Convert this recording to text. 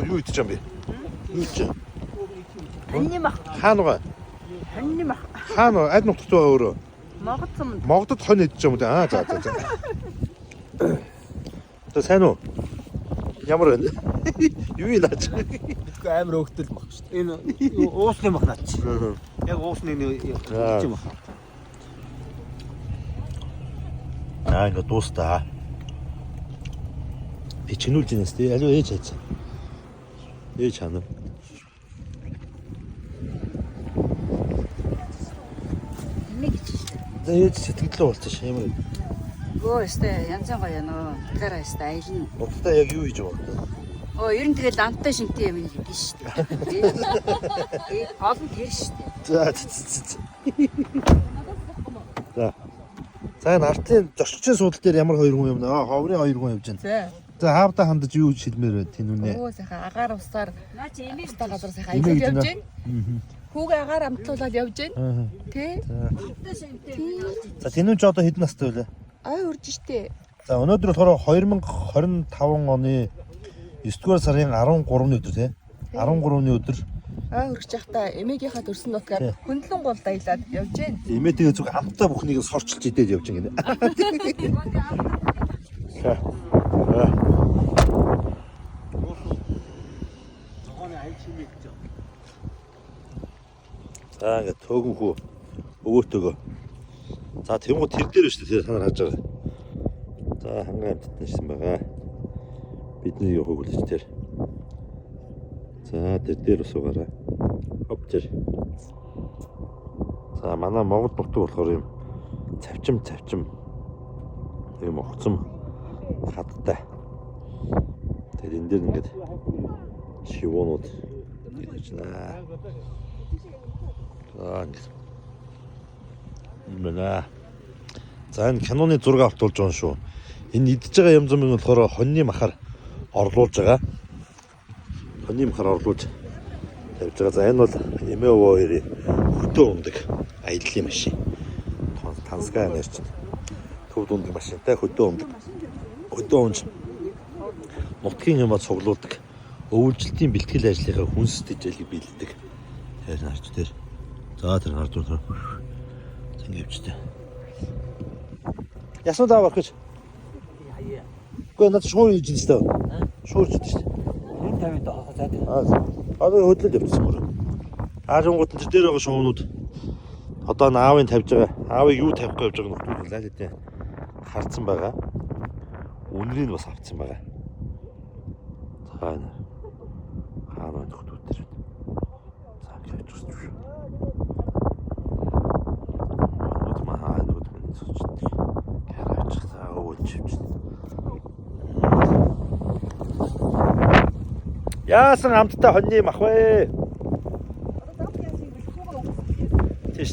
юу идэж юм бэ? Юу идэж? Ханнимах. Хаанугаа? Ханнимах. Хаана аль нутагт байгаа өөрөө? Могцом. Могдод хонь идэж юм уу? Аа за. Тэ сайн уу? Ямар вэ? Юу юм наач? Тэгэхгүй амар өөхтөл мах шүү дээ. Энэ уусны мах наач. Яг уусны нэг юм мах. Ингээ дуустаа. Би чинүүлж байна сте. Алуу ээж хайцсан. Ээж хана. Ээж сэтгэлээ болчих ш юм. Өө өстэй янз гоё нөө. Тэгэхээр өстэй аялна. Бодлоо яг юу хийж байгаа вэ? Ер нь тэгэл амттай шинтэй юм хийдэж шүү дээ. Олон тэр шүү дээ. За. За энэ артын зоччин суудал дээр ямар хоёр хүн юм наа? Ховрын хоёр хүн явж байна. За хаавда хандаж юу шилмээр вэ тэн үнэ? Өө сайхан агаар усаар наа чи эмээ та газар сайхан аялж явж байна. Хүүгээ агаар амтлуулаад явж байна. Тэ? За тэнүүн ч одоо хэдэн настай вэ? Урж штэ. За өнөөдөр болохоор 2025 оны 9-р сарын 13-ны өдөр тий. 13-ны өдөр Урж явахдаа эмээгийнхаа төрсөн нутгаар хөндлөн гол даялаад явж байна. Эмээтэйгээ зүг амттай бүхнийг сорчилж идээд явж байгаа юм. За ингээд төөгөн хүү өвөөтөөгөө. За тэнгуү тэр дээр шүү дээ санаар хаж байгаа. За хангай амттан шин байгаа. Бидний юу хөглөж тэр. За тэр дээр усуугаараа. Хоп тэр. За манай Монгол нутаг болохоор юм цавчим юм огцом хаттай. Тэр энэ дээр ингээд шивуунууд гэж наа. За ингээд. Мэнэ. За энэ киноны зураг авт болж байгаа шүү. Энэ идж байгаа юм зам нь болохоор хоньны махаар орлуулж байгаа. Хоньны махаар орлуулж тавьж байгаа. За энэ бол эмээ өвөө хоёрын хөтөө ундаг аяллаа машин. Тансгай нэр чинь. Төвд ундаг машинтай хөтөө ундаг. Хөтөө унж нутгийн юмаа цуглуулдаг. Өвөлжилтийн бэлтгэл ажлынхаа хүнс тэжээлийг бэлддэг. Тэр нарч тэр. За тэр нард тэр. Тэнгивчтэй. Ясан даа барах гэж. Гэхдээ надад шуур хийж байна шүү дээ. Шуурч дээ шүү дээ. 50 таа заа. Одоо хөдлөл явчихсан мөр. Аажингууд энэ дээр байгаа шуунууд одоо наавын тавьж байгаа. Аавыг юу тавих гэж явж байгааг нөхдөд лаа л дээ. Харцсан байгаа. Үнэрийг бас авцсан байгаа. За энэ. Хаана нөхдөд дээр. За гэж үзсэн шүү. Яасан амттай хоньны мах вэ? Тийш.